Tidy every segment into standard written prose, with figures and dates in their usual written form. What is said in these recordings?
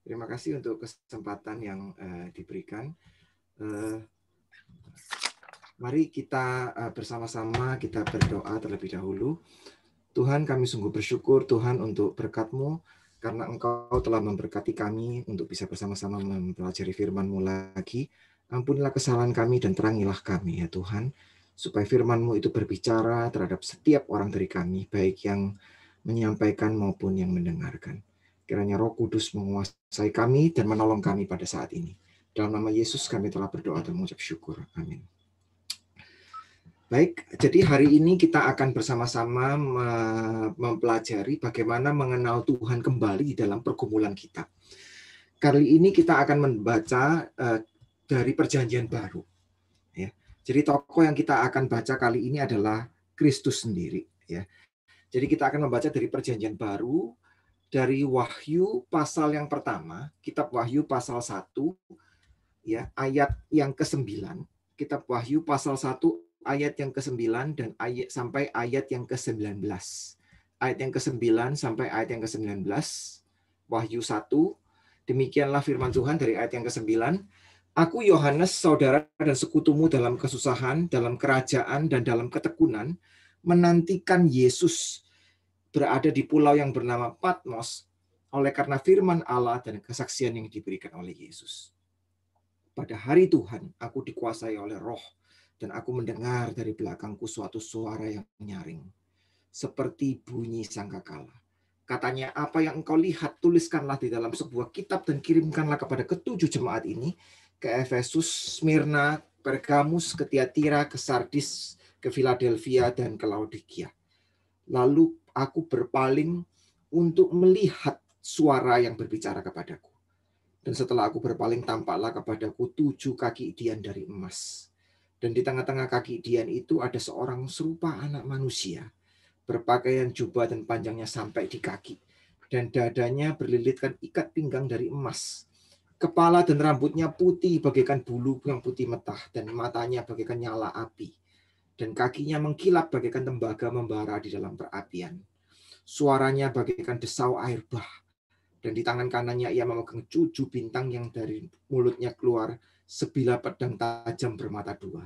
Terima kasih untuk kesempatan yang diberikan. Mari kita bersama-sama kita berdoa terlebih dahulu. Tuhan, kami sungguh bersyukur Tuhan untuk berkat-Mu, karena Engkau telah memberkati kami untuk bisa bersama-sama mempelajari firman-Mu lagi. Ampunilah kesalahan kami dan terangilah kami ya Tuhan, supaya firman-Mu itu berbicara terhadap setiap orang dari kami, baik yang menyampaikan maupun yang mendengarkan. Kiranya Roh Kudus menguasai kami dan menolong kami pada saat ini. Dalam nama Yesus kami telah berdoa dan mengucap syukur. Amin. Baik, jadi hari ini kita akan bersama-sama mempelajari bagaimana mengenal Tuhan kembali di dalam pergumulan kita. Kali ini kita akan membaca dari Perjanjian Baru. Ya. Jadi tokoh yang kita akan baca kali ini adalah Kristus sendiri. Ya. Jadi kita akan membaca dari Perjanjian Baru, dari Wahyu pasal yang pertama, kitab Wahyu pasal 1, ya, ayat yang ke-9. Kitab Wahyu pasal 1 ayat yang ke-9 dan ayat sampai ayat yang ke-19. Ayat yang ke-9 sampai ayat yang ke-19. Wahyu 1. Demikianlah firman Tuhan dari ayat yang ke-9. Aku Yohanes, saudara dan sekutumu dalam kesusahan, dalam kerajaan dan dalam ketekunan, menantikan Yesus berada di pulau yang bernama Patmos oleh karena firman Allah dan kesaksian yang diberikan oleh Yesus. Pada hari Tuhan, aku dikuasai oleh Roh, dan aku mendengar dari belakangku suatu suara yang nyaring, seperti bunyi sangkakala. Katanya, apa yang engkau lihat, tuliskanlah di dalam sebuah kitab dan kirimkanlah kepada ketujuh jemaat ini, ke Efesus, Smyrna, Pergamus, ke Tiatira, ke Sardis, ke Philadelphia, dan ke Laodikia. Lalu aku berpaling untuk melihat suara yang berbicara kepadaku. Dan setelah aku berpaling, tampaklah kepadaku 7 kaki dian dari emas. Dan di tengah-tengah kaki dian itu ada seorang serupa anak manusia, berpakaian jubah dan panjangnya sampai di kaki. Dan dadanya berlilitkan ikat pinggang dari emas. Kepala dan rambutnya putih bagaikan bulu yang putih metah, dan matanya bagaikan nyala api. Dan kakinya mengkilap bagaikan tembaga membara di dalam perapian. Suaranya bagaikan desau air bah. Dan di tangan kanannya ia memegang 7 bintang yang dari mulutnya keluar sebilah pedang tajam bermata dua.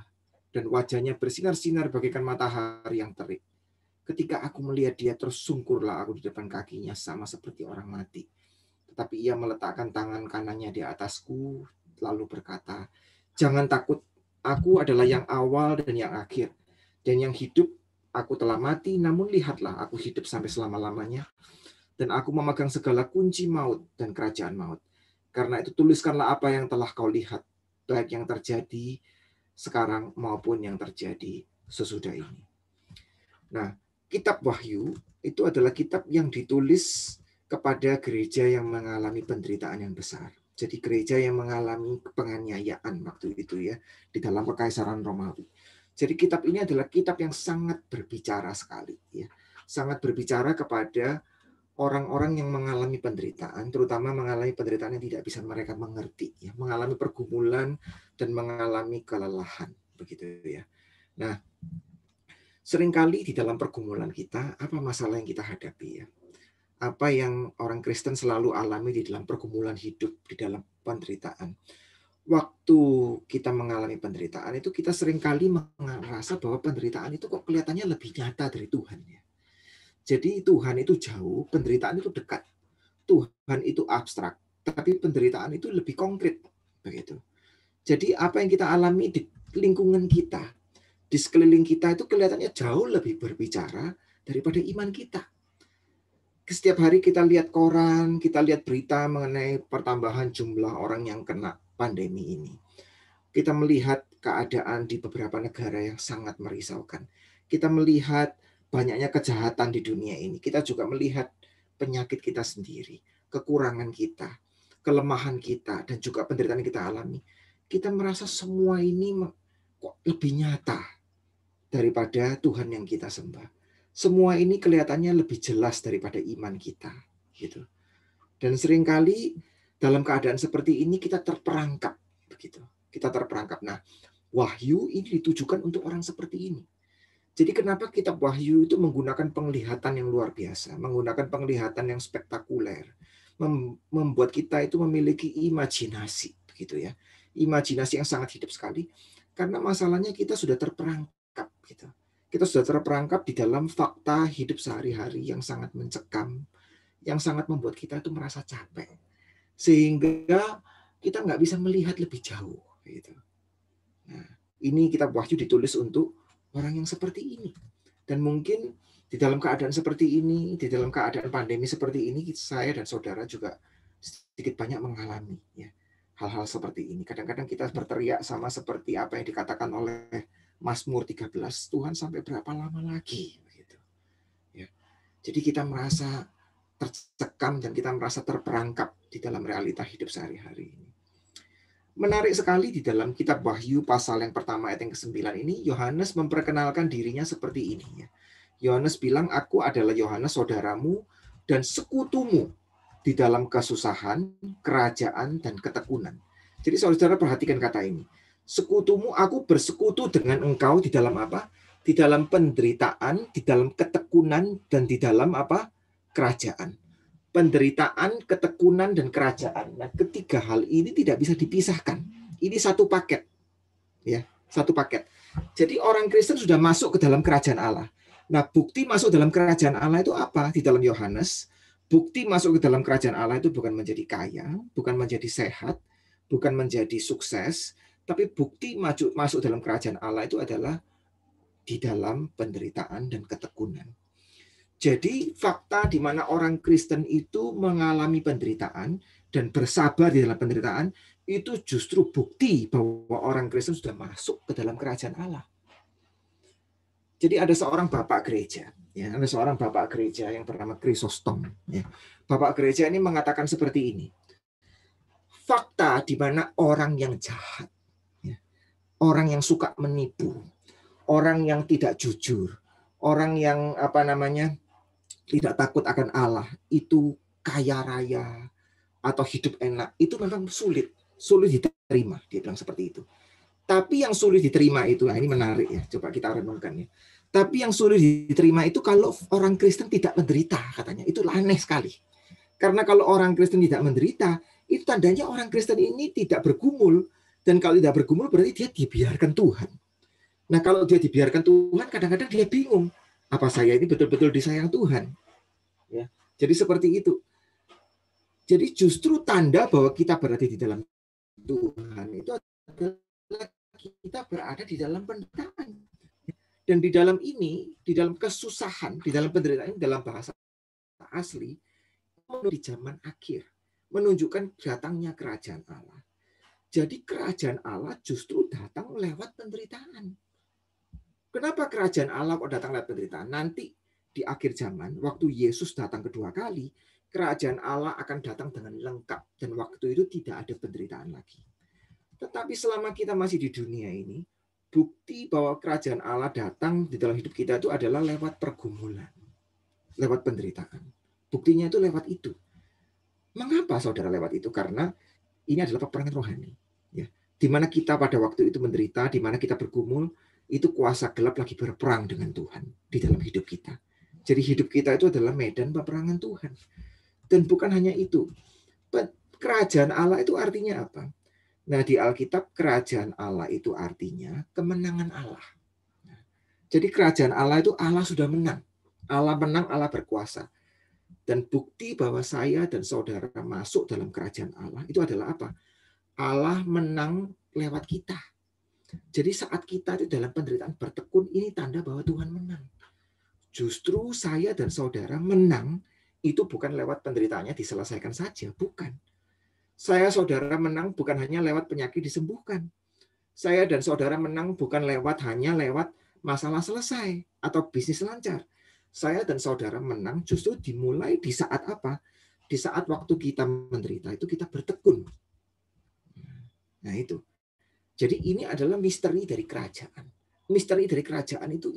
Dan wajahnya bersinar-sinar bagaikan matahari yang terik. Ketika aku melihat dia, tersungkurlah aku di depan kakinya sama seperti orang mati. Tetapi ia meletakkan tangan kanannya di atasku, lalu berkata, jangan takut, aku adalah yang awal dan yang akhir. Dan yang hidup, aku telah mati, namun lihatlah, aku hidup sampai selama-lamanya. Dan aku memegang segala kunci maut dan kerajaan maut. Karena itu tuliskanlah apa yang telah kau lihat, baik yang terjadi sekarang maupun yang terjadi sesudah ini. Nah, kitab Wahyu itu adalah kitab yang ditulis kepada gereja yang mengalami penderitaan yang besar. Jadi gereja yang mengalami penganiayaan waktu itu ya, di dalam kekaisaran Romawi. Jadi kitab ini adalah kitab yang sangat berbicara sekali ya. Sangat berbicara kepada orang-orang yang mengalami penderitaan, terutama mengalami penderitaan yang tidak bisa mereka mengerti, ya, mengalami pergumulan dan mengalami kelelahan, begitu ya. Nah, seringkali di dalam pergumulan kita, apa masalah yang kita hadapi ya? Apa yang orang Kristen selalu alami di dalam pergumulan hidup, di dalam penderitaan. Waktu kita mengalami penderitaan itu kita seringkali merasa bahwa penderitaan itu kok kelihatannya lebih nyata dari Tuhan ya. Jadi Tuhan itu jauh, penderitaan itu dekat. Tuhan itu abstrak, tapi penderitaan itu lebih konkret, begitu. Jadi apa yang kita alami di lingkungan kita, di sekeliling kita itu kelihatannya jauh lebih berbicara daripada iman kita. Setiap hari kita lihat koran, kita lihat berita mengenai pertambahan jumlah orang yang kena pandemi ini. Kita melihat keadaan di beberapa negara yang sangat merisaukan. Kita melihat banyaknya kejahatan di dunia ini. Kita juga melihat penyakit kita sendiri, kekurangan kita, kelemahan kita, dan juga penderitaan yang kita alami. Kita merasa semua ini kok lebih nyata daripada Tuhan yang kita sembah. Semua ini kelihatannya lebih jelas daripada iman kita, gitu. Dan seringkali dalam keadaan seperti ini kita terperangkap, begitu. Kita terperangkap. Nah, Wahyu ini ditujukan untuk orang seperti ini. Jadi kenapa kitab Wahyu itu menggunakan penglihatan yang luar biasa, menggunakan penglihatan yang spektakuler, membuat kita itu memiliki imajinasi, begitu ya. Imajinasi yang sangat hidup sekali, karena masalahnya kita sudah terperangkap, gitu. Kita sudah terperangkap di dalam fakta hidup sehari-hari yang sangat mencekam, yang sangat membuat kita itu merasa capek, sehingga kita nggak bisa melihat lebih jauh, gitu. Nah, ini kitab Wahyu ditulis untuk orang yang seperti ini. Dan mungkin di dalam keadaan seperti ini, di dalam keadaan pandemi seperti ini, saya dan saudara juga sedikit banyak mengalami ya hal-hal seperti ini. Kadang-kadang kita berteriak sama seperti apa yang dikatakan oleh Mazmur 13, Tuhan sampai berapa lama lagi? Begitu. Ya. Jadi kita merasa tercekam dan kita merasa terperangkap di dalam realita hidup sehari-hari ini. Menarik sekali di dalam kitab Wahyu pasal yang pertama ayat yang ke-9 ini, Yohanes memperkenalkan dirinya seperti ini. Yohanes bilang, aku adalah Yohanes saudaramu dan sekutumu di dalam kesusahan, kerajaan, dan ketekunan. Jadi saudara perhatikan kata ini. Sekutumu, aku bersekutu dengan engkau di dalam apa? Di dalam penderitaan, di dalam ketekunan, dan di dalam apa? Kerajaan. Penderitaan, ketekunan, dan kerajaan. Nah, ketiga hal ini tidak bisa dipisahkan. Ini satu paket. Ya, satu paket. Jadi orang Kristen sudah masuk ke dalam kerajaan Allah. Nah, bukti masuk dalam kerajaan Allah itu apa? Di dalam Yohanes, bukti masuk ke dalam kerajaan Allah itu bukan menjadi kaya, bukan menjadi sehat, bukan menjadi sukses, tapi bukti masuk dalam kerajaan Allah itu adalah di dalam penderitaan dan ketekunan. Jadi fakta di mana orang Kristen itu mengalami penderitaan dan bersabar di dalam penderitaan itu justru bukti bahwa orang Kristen sudah masuk ke dalam kerajaan Allah. Jadi ada seorang bapak gereja, ya, ada seorang bapak gereja yang bernama Chrysostom. Ya. Bapak gereja ini mengatakan seperti ini, fakta di mana orang yang jahat, ya, orang yang suka menipu, orang yang tidak jujur, orang yang tidak takut akan Allah, itu kaya raya atau hidup enak, itu memang sulit diterima. Dia bilang seperti itu. Tapi yang sulit diterima itu, nah ini menarik ya, coba kita renungkan ya. Tapi yang sulit diterima itu kalau orang Kristen tidak menderita, katanya. Itu aneh sekali. Karena kalau orang Kristen tidak menderita, itu tandanya orang Kristen ini tidak bergumul. Dan kalau tidak bergumul berarti dia dibiarkan Tuhan. Nah kalau dia dibiarkan Tuhan, kadang-kadang dia bingung. Apa saya ini betul-betul disayang Tuhan? Ya, jadi seperti itu. Jadi justru tanda bahwa kita berada di dalam Tuhan itu adalah kita berada di dalam penderitaan. Dan di dalam ini, di dalam kesusahan, di dalam penderitaan, dalam bahasa asli, di zaman akhir, menunjukkan datangnya kerajaan Allah. Jadi kerajaan Allah justru datang lewat penderitaan. Kenapa kerajaan Allah kok datang lewat penderitaan? Nanti di akhir zaman, waktu Yesus datang kedua kali, kerajaan Allah akan datang dengan lengkap. Dan waktu itu tidak ada penderitaan lagi. Tetapi selama kita masih di dunia ini, bukti bahwa kerajaan Allah datang di dalam hidup kita itu adalah lewat pergumulan, lewat penderitaan. Buktinya itu lewat itu. Mengapa saudara lewat itu? Karena ini adalah peperangan rohani. Ya, di mana kita pada waktu itu menderita, di mana kita bergumul, itu kuasa gelap lagi berperang dengan Tuhan di dalam hidup kita. Jadi hidup kita itu adalah medan peperangan Tuhan. Dan bukan hanya itu. Kerajaan Allah itu artinya apa? Nah, di Alkitab kerajaan Allah itu artinya kemenangan Allah. Jadi kerajaan Allah itu Allah sudah menang. Allah menang, Allah berkuasa. Dan bukti bahwa saya dan saudara masuk dalam kerajaan Allah itu adalah apa? Allah menang lewat kita. Jadi saat kita itu dalam penderitaan bertekun, ini tanda bahwa Tuhan menang. Justru saya dan saudara menang itu bukan lewat penderitaannya diselesaikan saja, bukan. Saya saudara menang bukan hanya lewat penyakit disembuhkan. Saya dan saudara menang bukan hanya lewat masalah selesai atau bisnis lancar. Saya dan saudara menang justru dimulai di saat apa? Di saat waktu kita menderita itu kita bertekun. Nah itu. Jadi ini adalah misteri dari kerajaan. Misteri dari kerajaan itu.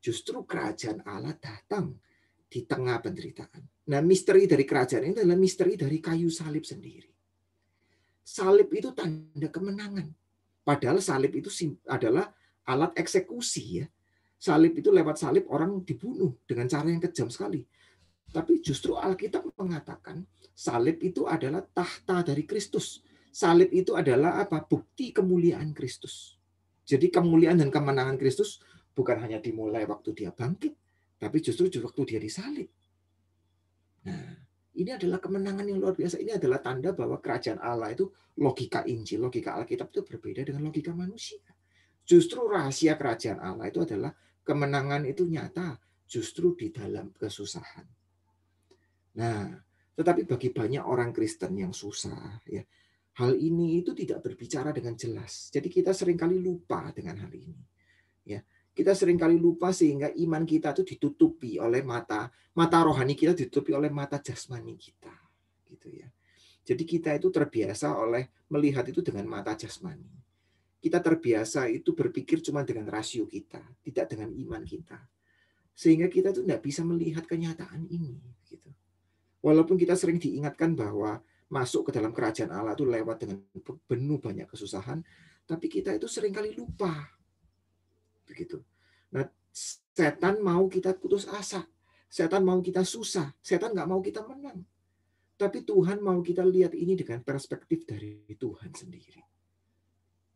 Justru kerajaan Allah datang di tengah penderitaan. Nah, misteri dari kerajaan ini adalah misteri dari kayu salib sendiri. Salib itu tanda kemenangan. Padahal salib itu adalah alat eksekusi ya. Salib itu lewat salib orang dibunuh dengan cara yang kejam sekali. Tapi justru Alkitab mengatakan salib itu adalah tahta dari Kristus. Salib itu adalah apa? Bukti kemuliaan Kristus. Jadi kemuliaan dan kemenangan Kristus bukan hanya dimulai waktu dia bangkit, tapi justru waktu dia disalib. Nah, ini adalah kemenangan yang luar biasa. Ini adalah tanda bahwa kerajaan Allah itu logika Injil, logika Alkitab itu berbeda dengan logika manusia. Justru rahasia kerajaan Allah itu adalah kemenangan itu nyata justru di dalam kesusahan. Nah, tetapi bagi banyak orang Kristen yang susah, ya, hal ini itu tidak berbicara dengan jelas. Jadi kita seringkali lupa dengan hal ini. Ya, kita seringkali lupa sehingga iman kita itu ditutupi oleh mata rohani kita, ditutupi oleh mata jasmani kita, gitu ya. Jadi kita itu terbiasa oleh melihat itu dengan mata jasmani. Kita terbiasa itu berpikir cuma dengan rasio kita, tidak dengan iman kita. Sehingga kita tuh tidak bisa melihat kenyataan ini, gitu. Walaupun kita sering diingatkan bahwa masuk ke dalam kerajaan Allah itu lewat dengan penuh banyak kesusahan, tapi kita itu seringkali lupa. Begitu. Nah, setan mau kita putus asa. Setan mau kita susah. Setan nggak mau kita menang. Tapi Tuhan mau kita lihat ini dengan perspektif dari Tuhan sendiri.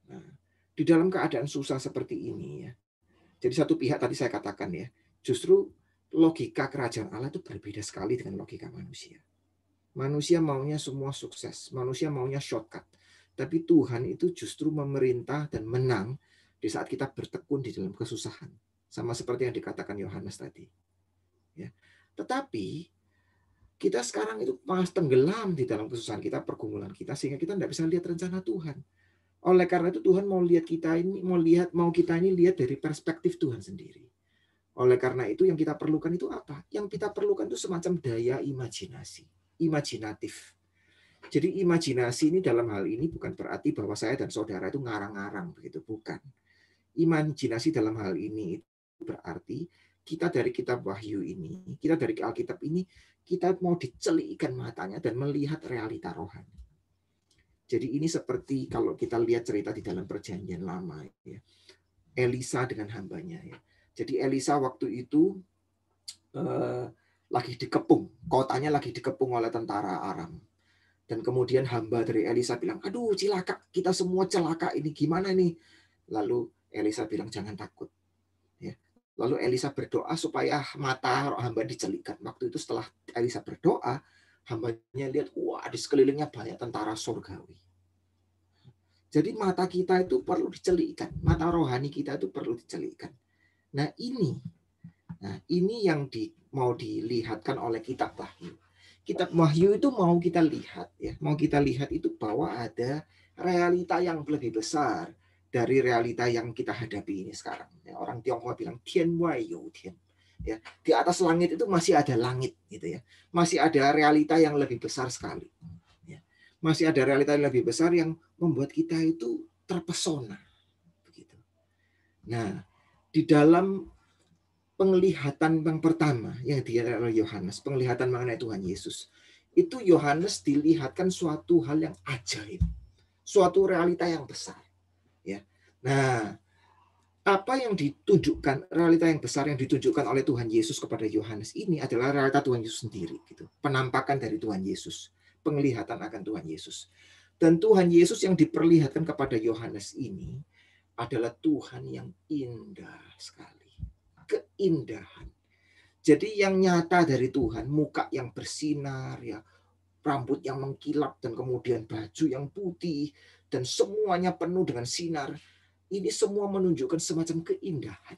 Nah, di dalam keadaan susah seperti ini ya. Jadi satu pihak tadi saya katakan ya, justru logika kerajaan Allah itu berbeda sekali dengan logika manusia. Manusia maunya semua sukses, manusia maunya shortcut. Tapi Tuhan itu justru memerintah dan menang di saat kita bertekun di dalam kesusahan. Sama seperti yang dikatakan Yohanes tadi. Ya. Tetapi kita sekarang itu malah tenggelam di dalam kesusahan kita, pergumulan kita, sehingga kita tidak bisa lihat rencana Tuhan. Oleh karena itu Tuhan mau kita ini lihat dari perspektif Tuhan sendiri. Oleh karena itu yang kita perlukan itu apa? Yang kita perlukan itu semacam daya imajinatif. Jadi imajinasi ini dalam hal ini bukan berarti bahwa saya dan saudara itu ngarang-ngarang begitu, bukan. Imajinasi dalam hal ini berarti kita dari kitab Wahyu ini, kita dari Alkitab ini, kita mau dicelikkan matanya dan melihat realita rohani. Jadi ini seperti kalau kita lihat cerita di dalam Perjanjian Lama, ya. Elisa dengan hambanya. Ya. Jadi Elisa waktu itu lagi dikepung, kotanya lagi dikepung oleh tentara Aram. Dan kemudian hamba dari Elisa bilang, aduh cilaka, kita semua celaka, ini gimana nih? Lalu Elisa bilang, jangan takut. Ya. Lalu Elisa berdoa supaya mata hamba dicelikkan. Waktu itu setelah Elisa berdoa, hambanya lihat, wah di sekelilingnya banyak tentara surgawi. Jadi mata kita itu perlu dicelikkan, mata rohani kita itu perlu dicelikkan. Nah ini yang mau dilihatkan oleh kitab Wahyu. Kitab Wahyu itu mau kita lihat ya, mau kita lihat itu bahwa ada realita yang lebih besar dari realita yang kita hadapi ini sekarang. Ya, orang Tionghoa bilang Tian Wai You Tian. Ya, di atas langit itu masih ada langit gitu ya. Masih ada realita yang lebih besar sekali. Ya. Masih ada realita yang lebih besar yang membuat kita itu terpesona begitu. Nah, di dalam penglihatan yang pertama yang dilihat oleh Yohanes, penglihatan mengenai Tuhan Yesus, itu Yohanes dilihatkan suatu hal yang ajaib, suatu realita yang besar. Ya, nah apa yang ditunjukkan, realita yang besar yang ditunjukkan oleh Tuhan Yesus kepada Yohanes ini adalah realita Tuhan Yesus sendiri, gitu. Penampakan dari Tuhan Yesus, penglihatan akan Tuhan Yesus. Dan Tuhan Yesus yang diperlihatkan kepada Yohanes ini adalah Tuhan yang indah sekali. Keindahan. Jadi yang nyata dari Tuhan, muka yang bersinar, ya, rambut yang mengkilap, dan kemudian baju yang putih, dan semuanya penuh dengan sinar. Ini semua menunjukkan semacam keindahan.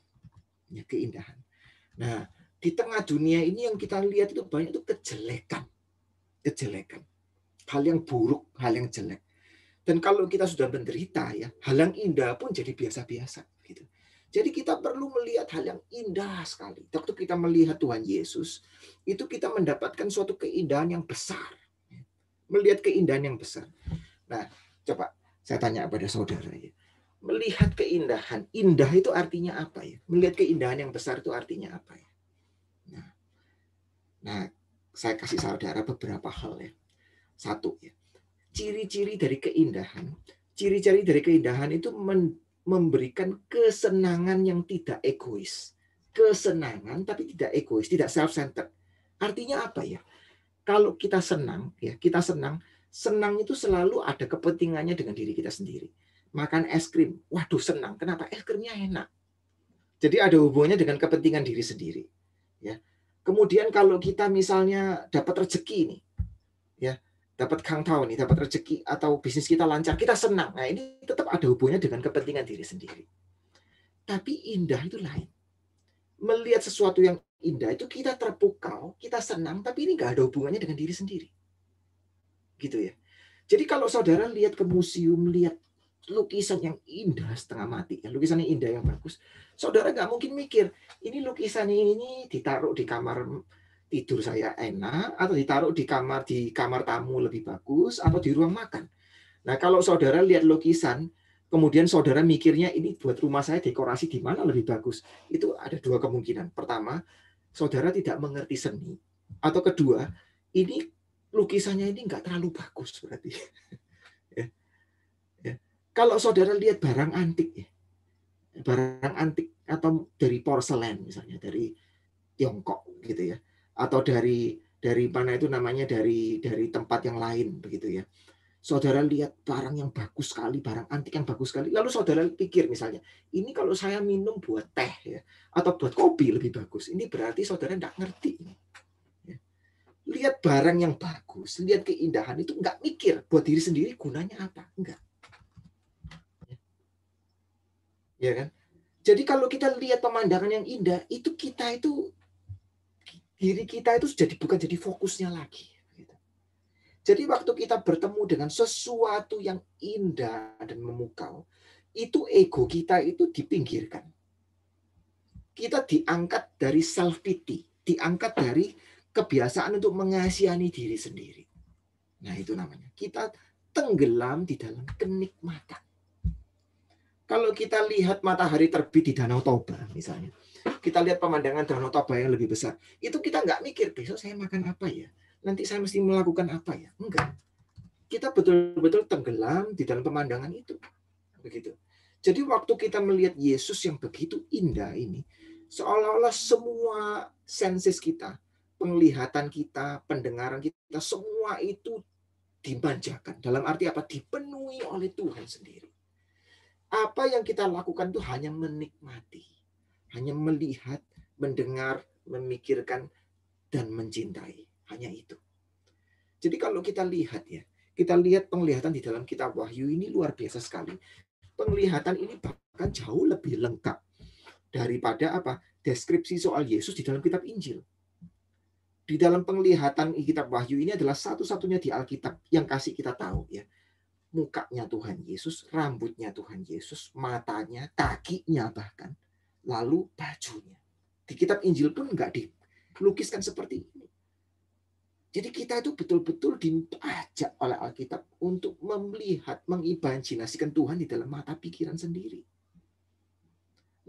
Ya, keindahan. Nah, di tengah dunia ini yang kita lihat itu banyak itu kejelekan. Kejelekan. Hal yang buruk, hal yang jelek. Dan kalau kita sudah menderita, ya, hal yang indah pun jadi biasa-biasa. Gitu. Jadi kita perlu melihat hal yang indah sekali. Waktu kita melihat Tuhan Yesus, itu kita mendapatkan suatu keindahan yang besar. Melihat keindahan yang besar. Nah, coba saya tanya kepada saudara ya. Melihat keindahan, indah itu artinya apa ya? Melihat keindahan yang besar itu artinya apa ya? Nah, saya kasih saudara beberapa hal ya. Satu ya. Ciri-ciri dari keindahan. Ciri-ciri dari keindahan itu memberikan kesenangan yang tidak egois. Kesenangan tapi tidak egois, tidak self-centered. Artinya apa ya? Kalau kita senang, ya kita senang itu selalu ada kepentingannya dengan diri kita sendiri. Makan es krim, waduh senang. Kenapa? Es krimnya enak. Jadi ada hubungannya dengan kepentingan diri sendiri. Ya. Kemudian kalau kita misalnya dapat rezeki nih, ya dapat kang tahu nih, dapat rezeki atau bisnis kita lancar, kita senang. Nah ini tetap ada hubungannya dengan kepentingan diri sendiri. Tapi indah itu lain. Melihat sesuatu yang indah itu kita terpukau, kita senang, tapi ini nggak ada hubungannya dengan diri sendiri. Gitu ya. Jadi kalau saudara lihat ke museum, lihat lukisan yang indah setengah mati, lukisan yang indah yang bagus, saudara nggak mungkin mikir, ini lukisan ini ditaruh di kamar tidur saya enak, atau ditaruh di kamar tamu lebih bagus, atau di ruang makan. Nah kalau saudara lihat lukisan, kemudian saudara mikirnya ini buat rumah saya dekorasi di mana lebih bagus, itu ada dua kemungkinan. Pertama, saudara tidak mengerti seni, atau kedua, ini lukisannya ini nggak terlalu bagus berarti. Kalau saudara lihat barang antik, barang antik atau dari porselen misalnya, dari Tiongkok gitu ya, atau dari mana itu namanya, dari tempat yang lain begitu ya. Saudara lihat barang yang bagus sekali, barang antik yang bagus sekali, lalu saudara pikir misalnya, ini kalau saya minum buat teh ya, atau buat kopi lebih bagus, ini berarti saudara nggak ngerti. Lihat barang yang bagus, lihat keindahan itu nggak mikir buat diri sendiri gunanya apa, enggak. Ya kan? Jadi kalau kita lihat pemandangan yang indah, itu diri kita itu bukan jadi fokusnya lagi. Jadi waktu kita bertemu dengan sesuatu yang indah dan memukau, itu ego kita itu dipinggirkan. Kita diangkat dari self pity, diangkat dari kebiasaan untuk mengasihani diri sendiri. Nah itu namanya, kita tenggelam di dalam kenikmatan. Kalau kita lihat matahari terbit di Danau Toba misalnya, kita lihat pemandangan Danau Toba yang lebih besar, itu kita nggak mikir besok saya makan apa ya, nanti saya mesti melakukan apa ya, enggak. Kita betul-betul tenggelam di dalam pemandangan itu, begitu. Jadi waktu kita melihat Yesus yang begitu indah ini, seolah-olah semua senses kita, penglihatan kita, pendengaran kita, semua itu dimanjakan. Dalam arti apa? Dipenuhi oleh Tuhan sendiri. Apa yang kita lakukan itu hanya menikmati, hanya melihat, mendengar, memikirkan, dan mencintai. Hanya itu. Jadi kalau kita lihat ya, kita lihat penglihatan di dalam kitab Wahyu ini luar biasa sekali. Penglihatan ini bahkan jauh lebih lengkap daripada apa? Deskripsi soal Yesus di dalam kitab Injil. Di dalam penglihatan kitab Wahyu ini adalah satu-satunya di Alkitab yang kasih kita tahu ya. Mukanya Tuhan Yesus, rambutnya Tuhan Yesus, matanya, kakinya bahkan, lalu bajunya. Di kitab Injil pun nggak dilukiskan seperti ini. Jadi kita itu betul-betul diajak oleh Alkitab untuk melihat, mengimajinasikan Tuhan di dalam mata pikiran sendiri.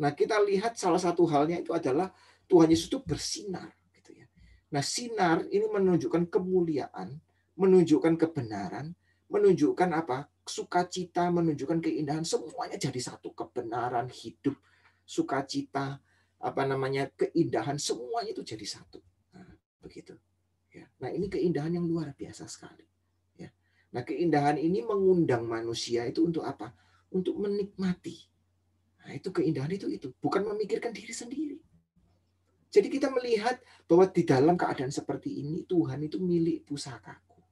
Nah kita lihat salah satu halnya itu adalah Tuhan Yesus itu bersinar. Gitu ya. Nah sinar ini menunjukkan kemuliaan, menunjukkan kebenaran, menunjukkan apa? Sukacita, menunjukkan keindahan, semuanya jadi satu. Kebenaran, hidup, sukacita, apa namanya, keindahan, semuanya itu jadi satu. Nah, begitu. Ya. Nah, ini keindahan yang luar biasa sekali. Ya. Nah, keindahan ini mengundang manusia itu untuk apa? Untuk menikmati. Nah, itu keindahan itu bukan memikirkan diri sendiri. Jadi kita melihat bahwa di dalam keadaan seperti ini Tuhan itu milik pusakaku.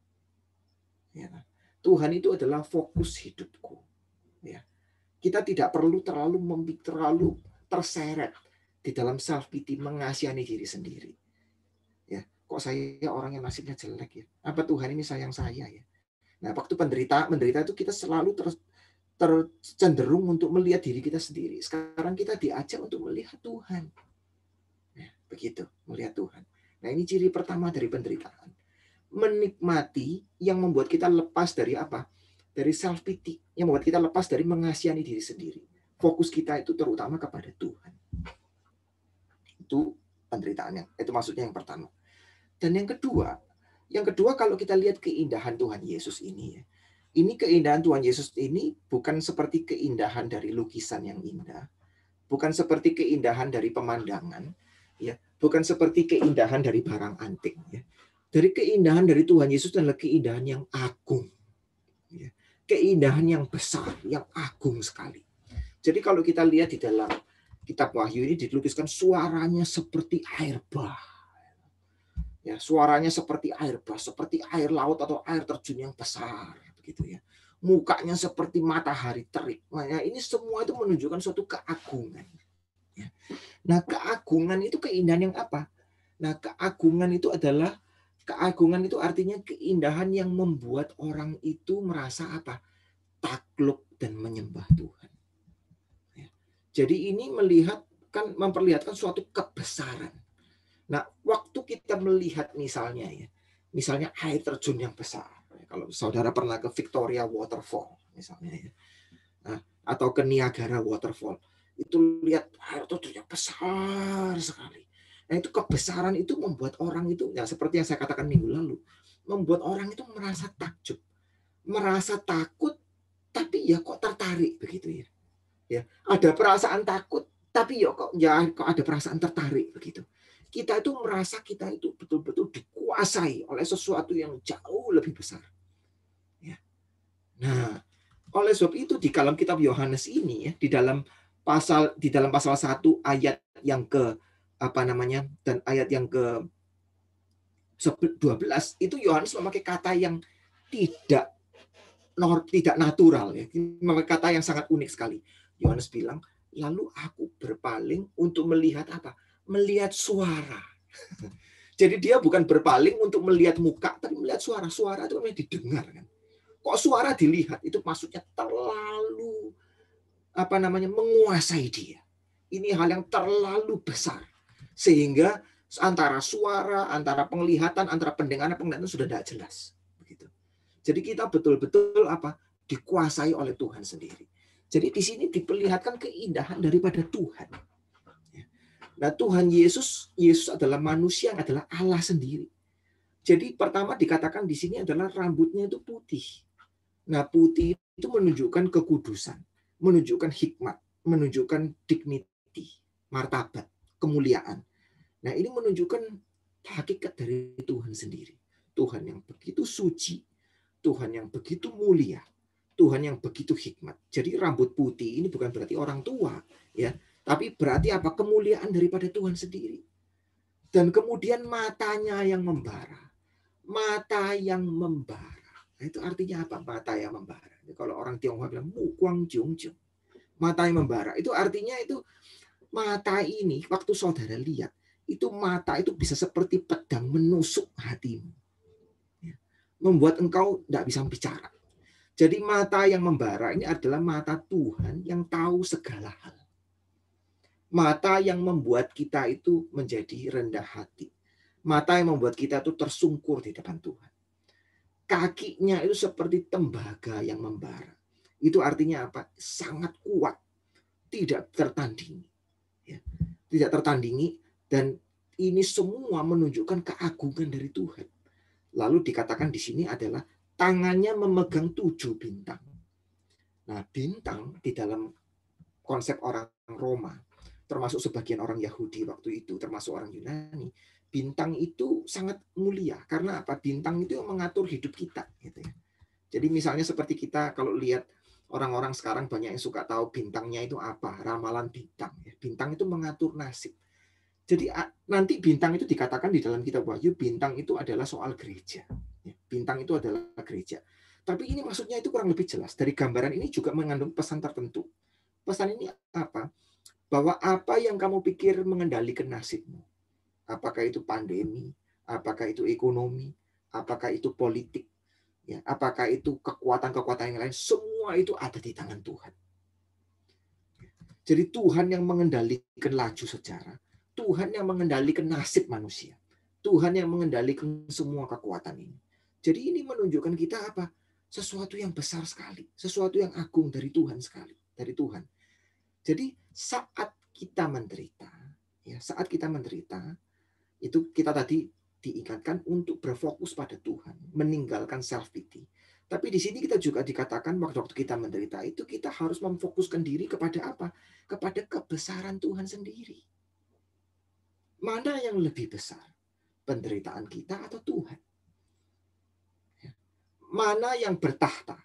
Ya. Tuhan itu adalah fokus hidupku. Ya. Kita tidak perlu terlalu terseret di dalam self pity, mengasihani diri sendiri. Ya, kok saya orang yang nasibnya jelek ya? Apa Tuhan ini sayang saya ya? Nah, waktu menderita itu kita selalu tercenderung untuk melihat diri kita sendiri. Sekarang kita diajak untuk melihat Tuhan. Ya, begitu, melihat Tuhan. Nah, ini ciri pertama dari penderitaan. Menikmati yang membuat kita lepas dari apa? Dari self pity, yang membuat kita lepas dari mengasihani diri sendiri. Fokus kita itu terutama kepada Tuhan. Itu penderitaannya. Itu maksudnya yang pertama. Dan yang kedua kalau kita lihat keindahan Tuhan Yesus ini ya. Ini keindahan Tuhan Yesus ini bukan seperti keindahan dari lukisan yang indah, bukan seperti keindahan dari pemandangan, ya, bukan seperti keindahan dari barang antik. Ya. Dari keindahan dari Tuhan Yesus adalah keindahan yang agung. Ya. Keindahan yang besar, yang agung sekali. Jadi kalau kita lihat di dalam kitab Wahyu ini dilukiskan suaranya seperti air bah. Ya, suaranya seperti air bah, seperti air laut atau air terjun yang besar, begitu ya. Mukanya seperti matahari terik. Nah, ini semua itu menunjukkan suatu keagungan. Ya. Nah, keagungan itu keindahan yang apa? Nah, keagungan itu artinya keindahan yang membuat orang itu merasa apa? Takluk dan menyembah Tuhan. Ya. Jadi ini memperlihatkan suatu kebesaran. Nah, waktu kita melihat misalnya air terjun yang besar. Kalau saudara pernah ke Victoria Waterfall misalnya ya. Nah, atau ke Niagara Waterfall, itu lihat air terjun yang besar sekali. Nah, itu kebesaran itu membuat orang itu, ya seperti yang saya katakan minggu lalu, membuat orang itu merasa takjub, merasa takut, tapi ya kok tertarik begitu ya. Ya, ada perasaan takut, tapi kok ada perasaan tertarik begitu. Kita itu merasa kita itu betul-betul dikuasai oleh sesuatu yang jauh lebih besar. Ya. Nah, oleh sebab itu di dalam kitab Yohanes ini ya, di dalam pasal 1 ayat yang ke dan ayat yang ke 12 itu Yohanes memakai kata yang tidak natural ya, memakai kata yang sangat unik sekali. Yohanes bilang, lalu aku berpaling untuk melihat apa? Melihat suara. Jadi dia bukan berpaling untuk melihat muka, tapi melihat suara. Suara itu namanya didengar kan. Kok suara dilihat itu maksudnya terlalu menguasai dia. Ini hal yang terlalu besar sehingga antara suara, antara penglihatan, antara pendengaran sudah tidak jelas. Begitu. Jadi kita betul-betul dikuasai oleh Tuhan sendiri. Jadi di sini diperlihatkan keindahan daripada Tuhan. Nah, Tuhan Yesus adalah manusia, adalah Allah sendiri. Jadi pertama dikatakan di sini adalah rambutnya itu putih. Nah, putih itu menunjukkan kekudusan, menunjukkan hikmat, menunjukkan dignity, martabat, kemuliaan. Nah, ini menunjukkan hakikat dari Tuhan sendiri. Tuhan yang begitu suci, Tuhan yang begitu mulia, Tuhan yang begitu hikmat. Jadi rambut putih ini bukan berarti orang tua, ya, tapi berarti kemuliaan daripada Tuhan sendiri. Dan kemudian matanya yang membara. Mata yang membara. Nah, itu artinya apa? Mata yang membara. Kalau orang Tionghoa bilang mukwang jung. Mata yang membara. Itu artinya itu mata ini waktu saudara lihat, itu mata itu bisa seperti pedang menusuk hatimu. Membuat engkau tidak bisa bicara. Jadi mata yang membara ini adalah mata Tuhan yang tahu segala hal. Mata yang membuat kita itu menjadi rendah hati. Mata yang membuat kita itu tersungkur di depan Tuhan. Kakinya itu seperti tembaga yang membara. Itu artinya apa? Sangat kuat. Tidak tertandingi. Ya. Tidak tertandingi. Dan ini semua menunjukkan keagungan dari Tuhan. Lalu dikatakan di sini adalah tangannya memegang 7 bintang. Nah, bintang di dalam konsep orang Roma, termasuk sebagian orang Yahudi waktu itu, termasuk orang Yunani, bintang itu sangat mulia. Karena apa? Bintang itu yang mengatur hidup kita. Gitu ya. Jadi misalnya seperti kita kalau lihat orang-orang sekarang banyak yang suka tahu bintangnya itu apa, ramalan bintang. Bintang itu mengatur nasib. Jadi nanti bintang itu dikatakan di dalam kitab Wahyu, bintang itu adalah soal gereja. Bintang itu adalah gereja. Tapi ini maksudnya itu kurang lebih jelas. Dari gambaran ini juga mengandung pesan tertentu. Pesan ini apa? Bahwa apa yang kamu pikir mengendalikan nasibmu. Apakah itu pandemi, apakah itu ekonomi, apakah itu politik, ya, apakah itu kekuatan-kekuatan yang lain, semua itu ada di tangan Tuhan. Jadi Tuhan yang mengendalikan laju sejarah. Tuhan yang mengendalikan nasib manusia. Tuhan yang mengendalikan semua kekuatan ini. Jadi ini menunjukkan kita apa? Sesuatu yang besar sekali. Sesuatu yang agung dari Tuhan sekali. Dari Tuhan. Jadi saat kita menderita, itu kita tadi diingatkan untuk berfokus pada Tuhan. Meninggalkan self-pity. Tapi di sini kita juga dikatakan waktu kita menderita itu kita harus memfokuskan diri kepada apa? Kepada kebesaran Tuhan sendiri. Mana yang lebih besar? Penderitaan kita atau Tuhan? Mana yang bertahta?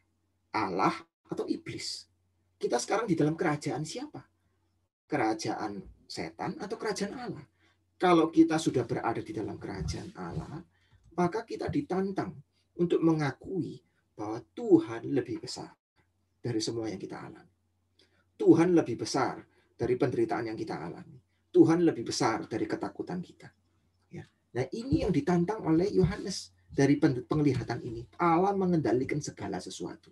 Allah atau iblis? Kita sekarang di dalam kerajaan siapa? Kerajaan setan atau kerajaan Allah? Kalau kita sudah berada di dalam kerajaan Allah, maka kita ditantang untuk mengakui bahwa Tuhan lebih besar dari semua yang kita alami. Tuhan lebih besar dari penderitaan yang kita alami. Tuhan lebih besar dari ketakutan kita. Ya. Nah, ini yang ditantang oleh Yohanes dari penglihatan ini. Allah mengendalikan segala sesuatu.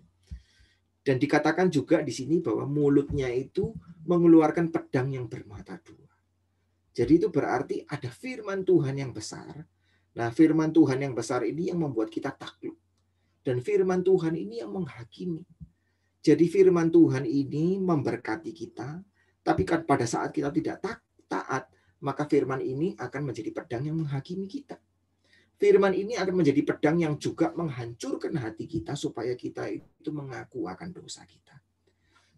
Dan dikatakan juga di sini bahwa mulutnya itu mengeluarkan pedang yang bermata dua. Jadi itu berarti ada firman Tuhan yang besar. Nah, firman Tuhan yang besar ini yang membuat kita takluk. Dan firman Tuhan ini yang menghakimi. Jadi firman Tuhan ini memberkati kita, tapi kan pada saat kita tidak taat, maka firman ini akan menjadi pedang yang menghakimi kita. Firman ini akan menjadi pedang yang juga menghancurkan hati kita supaya kita itu mengaku akan dosa kita.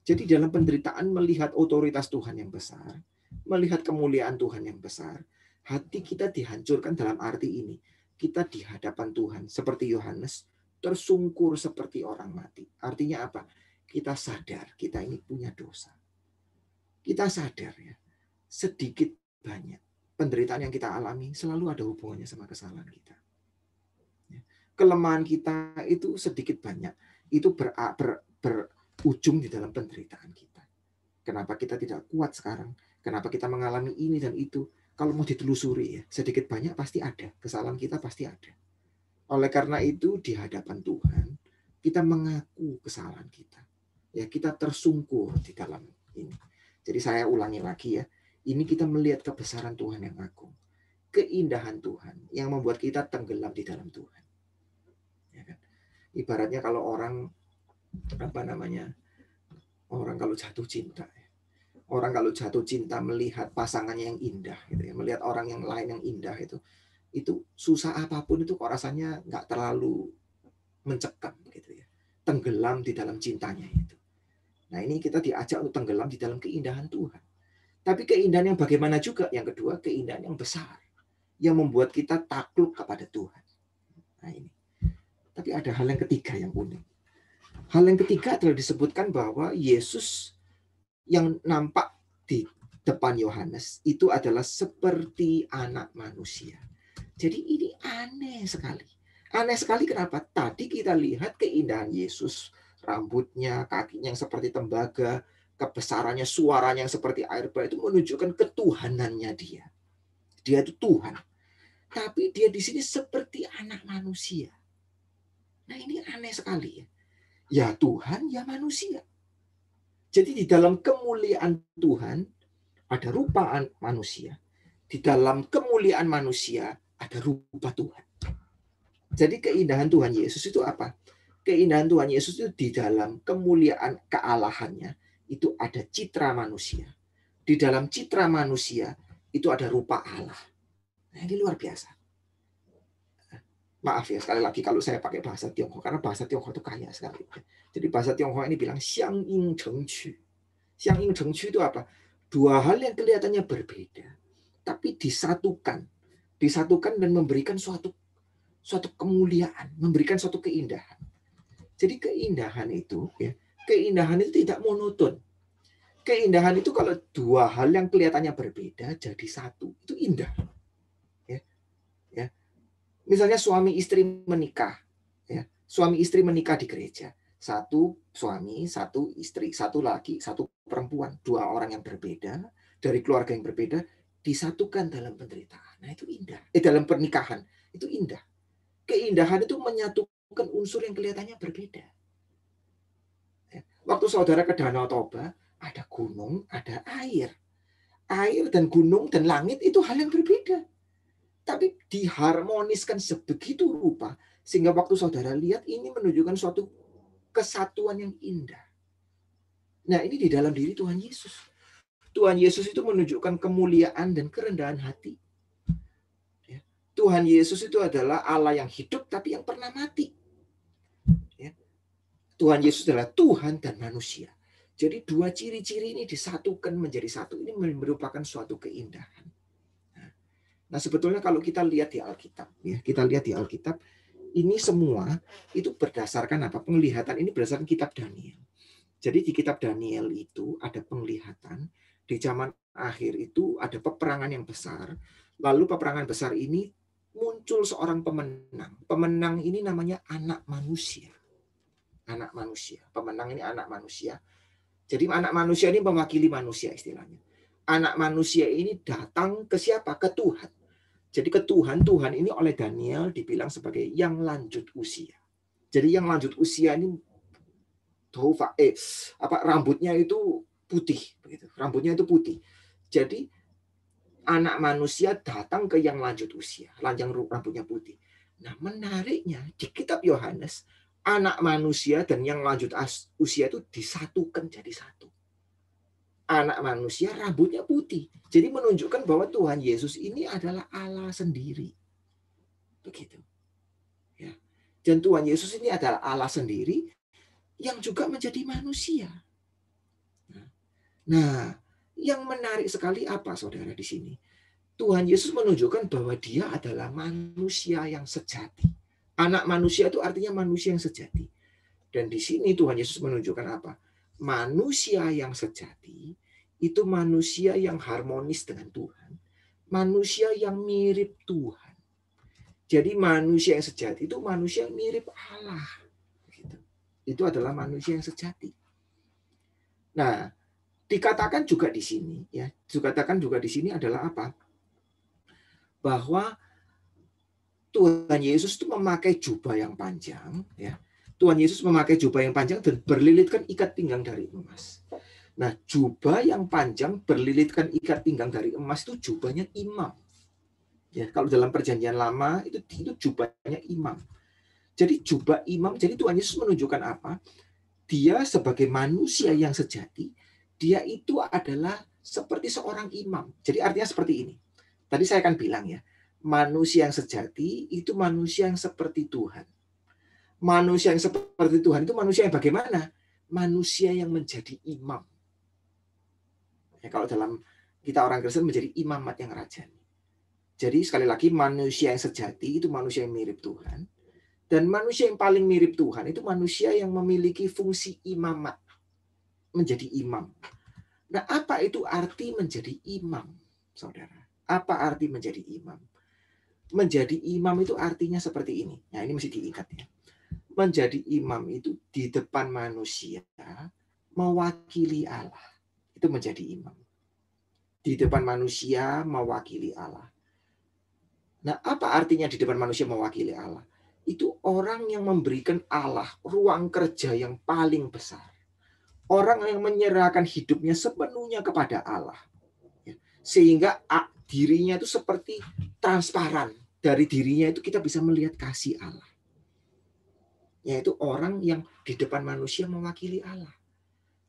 Jadi dalam penderitaan melihat otoritas Tuhan yang besar, melihat kemuliaan Tuhan yang besar, hati kita dihancurkan dalam arti ini. Kita di hadapan Tuhan seperti Yohanes, tersungkur seperti orang mati. Artinya apa? Kita sadar kita ini punya dosa. Kita sadar ya, sedikit banyak penderitaan yang kita alami selalu ada hubungannya sama kesalahan kita. Kelemahan kita itu sedikit banyak, itu berujung di dalam penderitaan kita. Kenapa kita tidak kuat sekarang? Kenapa kita mengalami ini dan itu? Kalau mau ditelusuri ya, sedikit banyak pasti ada. Kesalahan kita pasti ada. Oleh karena itu di hadapan Tuhan, kita mengaku kesalahan kita. Ya, kita tersungkur di dalam ini. Jadi saya ulangi lagi ya. Ini kita melihat kebesaran Tuhan yang agung. Keindahan Tuhan yang membuat kita tenggelam di dalam Tuhan. Ya kan? Ibaratnya kalau orang orang kalau jatuh cinta. Orang kalau jatuh cinta melihat pasangannya yang indah gitu ya, melihat orang yang lain yang indah itu susah apapun itu kok rasanya nggak terlalu mencekam gitu ya. Tenggelam di dalam cintanya itu. Nah, ini kita diajak untuk tenggelam di dalam keindahan Tuhan. Tapi keindahan yang bagaimana juga? Yang kedua, keindahan yang besar. Yang membuat kita takluk kepada Tuhan. Nah, ini. Tapi ada hal yang ketiga yang unik. Hal yang ketiga adalah disebutkan bahwa Yesus yang nampak di depan Yohanes itu adalah seperti anak manusia. Jadi ini aneh sekali. Aneh sekali kenapa? Tadi kita lihat keindahan Yesus, rambutnya, kakinya yang seperti tembaga, kebesarannya, suaranya yang seperti air bah, itu menunjukkan ketuhanannya dia. Dia itu Tuhan. Tapi dia di sini seperti anak manusia. Nah, ini aneh sekali ya. Ya Tuhan, ya manusia. Jadi di dalam kemuliaan Tuhan ada rupa manusia. Di dalam kemuliaan manusia ada rupa Tuhan. Jadi keindahan Tuhan Yesus itu apa? Keindahan Tuhan Yesus itu di dalam kemuliaan kealahannya itu ada citra manusia. Di dalam citra manusia itu ada rupa Allah. Nah, ini luar biasa. Maaf ya sekali lagi kalau saya pakai bahasa Tionghoa karena bahasa Tionghoa itu kaya sekali. Jadi bahasa Tionghoa ini bilang xiang yin cheng qu. Xiang yin cheng qu itu apa? Dua hal yang kelihatannya berbeda tapi disatukan dan memberikan suatu kemuliaan, memberikan suatu keindahan. Jadi keindahan itu ya, keindahan itu tidak monoton. Keindahan itu kalau dua hal yang kelihatannya berbeda jadi satu, itu indah. Ya. Ya. Misalnya suami istri menikah, ya. Suami istri menikah di gereja. Satu suami, satu istri, satu laki, satu perempuan, dua orang yang berbeda dari keluarga yang berbeda disatukan dalam penderitaan. Nah, itu indah. Dalam pernikahan itu indah. Keindahan itu menyatukan unsur yang kelihatannya berbeda. Waktu saudara ke Danau Toba, ada gunung, ada air. Air dan gunung dan langit itu hal yang berbeda. Tapi diharmoniskan sebegitu rupa, sehingga waktu saudara lihat ini menunjukkan suatu kesatuan yang indah. Nah, ini di dalam diri Tuhan Yesus. Tuhan Yesus itu menunjukkan kemuliaan dan kerendahan hati. Tuhan Yesus itu adalah Allah yang hidup tapi yang pernah mati. Tuhan Yesus adalah Tuhan dan manusia. Jadi dua ciri-ciri ini disatukan menjadi satu. Ini merupakan suatu keindahan. Nah, Nah, sebetulnya kalau kita lihat di Alkitab, ya, kita lihat di Alkitab, ini semua itu berdasarkan apa? Penglihatan ini berdasarkan kitab Daniel. Jadi di kitab Daniel itu ada penglihatan, di zaman akhir itu ada peperangan yang besar, lalu peperangan besar ini muncul seorang pemenang. Pemenang ini namanya anak manusia. Anak manusia. Pemenang ini anak manusia. Jadi anak manusia ini mewakili manusia istilahnya. Anak manusia ini datang ke siapa? Ke Tuhan. Jadi ke Tuhan, Tuhan ini oleh Daniel dibilang sebagai yang lanjut usia. Jadi yang lanjut usia ini rambutnya itu putih, begitu. Rambutnya itu putih. Jadi anak manusia datang ke yang lanjut usia, yang rambutnya putih. Nah, menariknya di kitab Yohanes, anak manusia dan yang lanjut usia itu disatukan jadi satu. Anak manusia rambutnya putih. Jadi menunjukkan bahwa Tuhan Yesus ini adalah Allah sendiri. Begitu. Ya. Dan Tuhan Yesus ini adalah Allah sendiri yang juga menjadi manusia. Nah, yang menarik sekali apa saudara di sini? Tuhan Yesus menunjukkan bahwa dia adalah manusia yang sejati. Anak manusia itu artinya manusia yang sejati. Dan di sini Tuhan Yesus menunjukkan apa? Manusia yang sejati itu manusia yang harmonis dengan Tuhan. Manusia yang mirip Tuhan. Jadi manusia yang sejati itu manusia yang mirip Allah. Itu adalah manusia yang sejati. Nah, dikatakan juga di sini, ya, dikatakan juga di sini adalah apa? Bahwa Tuhan Yesus itu memakai jubah yang panjang, ya. Tuhan Yesus memakai jubah yang panjang dan berlilitkan ikat pinggang dari emas. Nah, jubah yang panjang berlilitkan ikat pinggang dari emas itu jubahnya imam. Ya, kalau dalam perjanjian lama itu jubahnya imam. Jadi jubah imam, jadi Tuhan Yesus menunjukkan apa? Dia sebagai manusia yang sejati, dia itu adalah seperti seorang imam. Jadi artinya seperti ini. Tadi saya akan bilang ya, manusia yang sejati itu manusia yang seperti Tuhan. Manusia yang seperti Tuhan itu manusia yang bagaimana? Manusia yang menjadi imam. Ya, kalau dalam kita orang Kristen menjadi imamat yang rajani. Jadi sekali lagi manusia yang sejati itu manusia yang mirip Tuhan. Dan manusia yang paling mirip Tuhan itu manusia yang memiliki fungsi imamat. Menjadi imam. Nah, apa itu arti menjadi imam, saudara? Apa arti menjadi imam? Menjadi imam itu artinya seperti ini. Nah, ini mesti diingat ya. Menjadi imam itu di depan manusia mewakili Allah. Itu menjadi imam. Di depan manusia mewakili Allah. Nah, apa artinya di depan manusia mewakili Allah? Itu orang yang memberikan Allah ruang kerja yang paling besar. Orang yang menyerahkan hidupnya sepenuhnya kepada Allah. Sehingga dirinya itu seperti transparan. Dari dirinya itu kita bisa melihat kasih Allah. Yaitu orang yang di depan manusia mewakili Allah.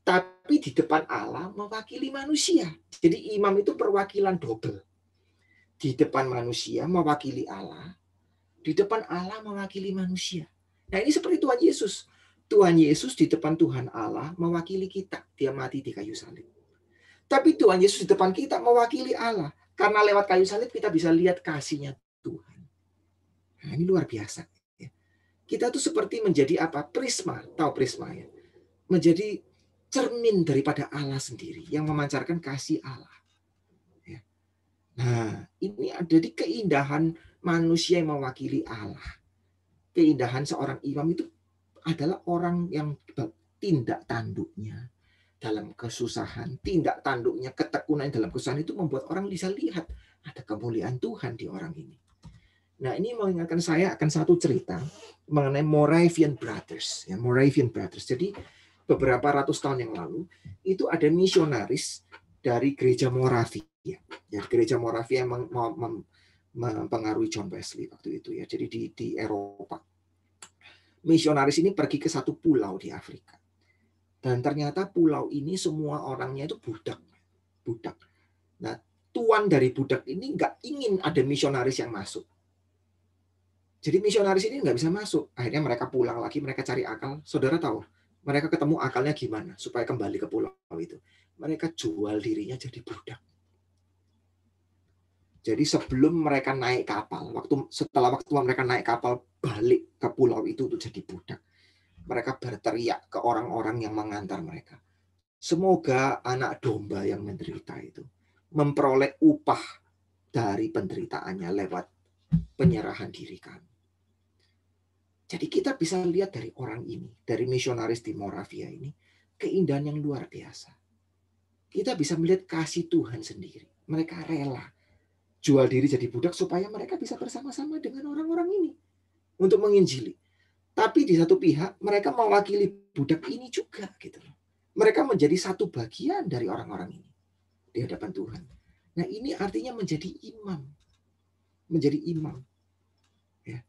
Tapi di depan Allah mewakili manusia. Jadi imam itu perwakilan double. Di depan manusia mewakili Allah. Di depan Allah mewakili manusia. Nah, ini seperti Tuhan Yesus. Tuhan Yesus di depan Tuhan Allah mewakili kita. Dia mati di kayu salib. Tapi Tuhan Yesus di depan kita mewakili Allah. Karena lewat kayu salib kita bisa lihat kasih-Nya Tuhan. Nah, ini luar biasa. Kita tuh seperti menjadi apa? Prisma. Tahu prisma ya? Menjadi cermin daripada Allah sendiri. Yang memancarkan kasih Allah. Nah, ini ada di keindahan manusia yang mewakili Allah. Keindahan seorang imam itu adalah orang yang tindak tanduknya dalam kesusahan, tindak tanduknya, ketekunan dalam kesusahan itu membuat orang bisa lihat ada kemuliaan Tuhan di orang ini. Nah, ini mengingatkan saya akan satu cerita mengenai Moravian Brothers. Ya, Moravian Brothers. Jadi beberapa ratus tahun yang lalu itu ada misionaris dari gereja Moravia. Ya, gereja Moravia yang mempengaruhi John Wesley waktu itu ya. Jadi di Eropa. Misionaris ini pergi ke satu pulau di Afrika. Dan ternyata pulau ini semua orangnya itu budak. Nah, tuan dari budak ini nggak ingin ada misionaris yang masuk. Jadi misionaris ini nggak bisa masuk. Akhirnya mereka pulang lagi, mereka cari akal. Saudara tahu, mereka ketemu akalnya gimana supaya kembali ke pulau itu. Mereka jual dirinya jadi budak. Jadi sebelum mereka naik kapal, setelah mereka naik kapal balik ke pulau itu untuk jadi budak, mereka berteriak ke orang-orang yang mengantar mereka. Semoga anak domba yang menderita itu memperoleh upah dari penderitaannya lewat penyerahan diri kami. Jadi kita bisa lihat dari orang ini, dari misionaris di Moravia ini, keindahan yang luar biasa. Kita bisa melihat kasih Tuhan sendiri. Mereka rela jual diri jadi budak supaya mereka bisa bersama-sama dengan orang-orang ini untuk menginjili. Tapi di satu pihak mereka mewakili budak ini juga gitu loh. Mereka menjadi satu bagian dari orang-orang ini di hadapan Tuhan. Nah, ini artinya menjadi imam. Menjadi imam. Ya.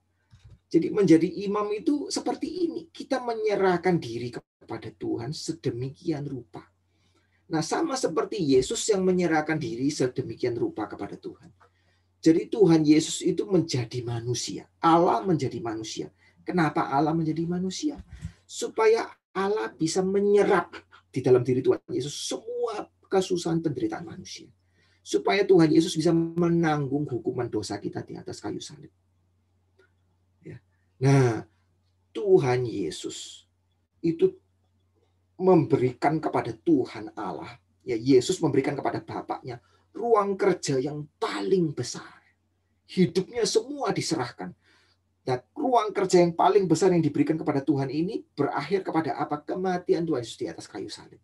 Jadi menjadi imam itu seperti ini. Kita menyerahkan diri kepada Tuhan sedemikian rupa. Nah, sama seperti Yesus yang menyerahkan diri sedemikian rupa kepada Tuhan. Jadi Tuhan Yesus itu menjadi manusia. Allah menjadi manusia. Kenapa Allah menjadi manusia? Supaya Allah bisa menyerap di dalam diri Tuhan Yesus semua kesusahan penderitaan manusia. Supaya Tuhan Yesus bisa menanggung hukuman dosa kita di atas kayu salib. Ya. Nah, Tuhan Yesus itu memberikan kepada Tuhan Allah, ya Yesus memberikan kepada Bapaknya ruang kerja yang paling besar. Hidupnya semua diserahkan. Dan ruang kerja yang paling besar yang diberikan kepada Tuhan ini berakhir kepada apa? Kematian Tuhan Yesus di atas kayu salib.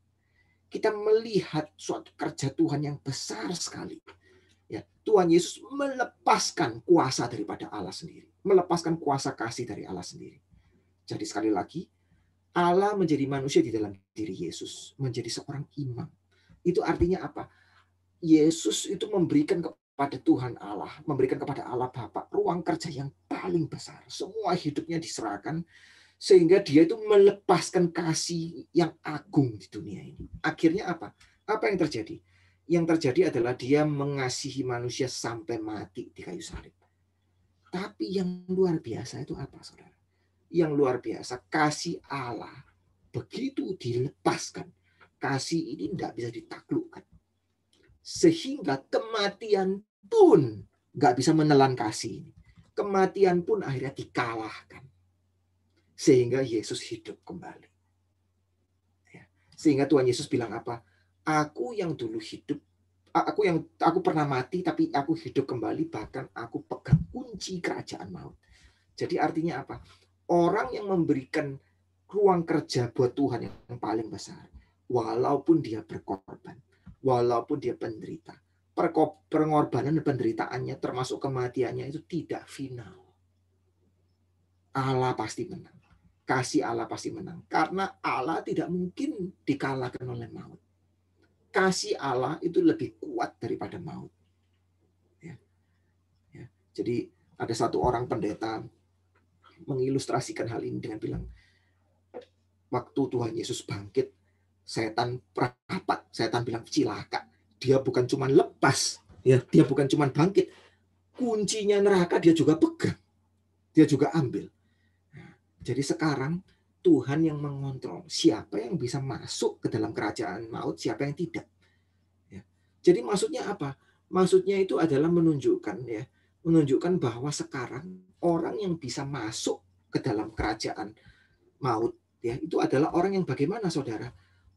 Kita melihat suatu kerja Tuhan yang besar sekali. Ya, Tuhan Yesus melepaskan kuasa daripada Allah sendiri, melepaskan kuasa kasih dari Allah sendiri. Jadi sekali lagi, Allah menjadi manusia di dalam diri Yesus, menjadi seorang imam. Itu artinya apa? Yesus itu memberikan kepada Tuhan Allah, memberikan kepada Allah Bapa ruang kerja yang paling besar. Semua hidupnya diserahkan sehingga dia itu melepaskan kasih yang agung di dunia ini. Akhirnya apa? Apa yang terjadi? Yang terjadi adalah dia mengasihi manusia sampai mati di kayu salib. Tapi yang luar biasa itu apa, saudara? Yang luar biasa, kasih Allah begitu dilepaskan. Kasih ini tidak bisa ditaklukkan. Sehingga kematian pun nggak bisa menelan kasih ini. Kematian pun akhirnya dikalahkan. Sehingga Yesus hidup kembali. Ya. Sehingga Tuhan Yesus bilang apa? Aku yang dulu hidup, aku pernah mati tapi aku hidup kembali, bahkan aku pegang kunci kerajaan maut. Jadi artinya apa? Orang yang memberikan ruang kerja buat Tuhan yang paling besar, walaupun dia berkorban, walaupun dia penderita, pengorbanan dan penderitaannya termasuk kematiannya itu tidak final. Allah pasti menang. Kasih Allah pasti menang. Karena Allah tidak mungkin dikalahkan oleh maut. Kasih Allah itu lebih kuat daripada maut. Ya. Ya. Jadi ada satu orang pendeta mengilustrasikan hal ini dengan bilang, waktu Tuhan Yesus bangkit, setan perapat, setan bilang cilaka. Dia bukan cuma lepas, ya, dia bukan cuma bangkit, kuncinya neraka dia juga pegang, dia juga ambil. Nah, jadi sekarang Tuhan yang mengontrol siapa yang bisa masuk ke dalam kerajaan maut, siapa yang tidak. Ya. Jadi maksudnya apa? Maksudnya itu adalah menunjukkan bahwa sekarang orang yang bisa masuk ke dalam kerajaan maut, ya, itu adalah orang yang bagaimana, saudara?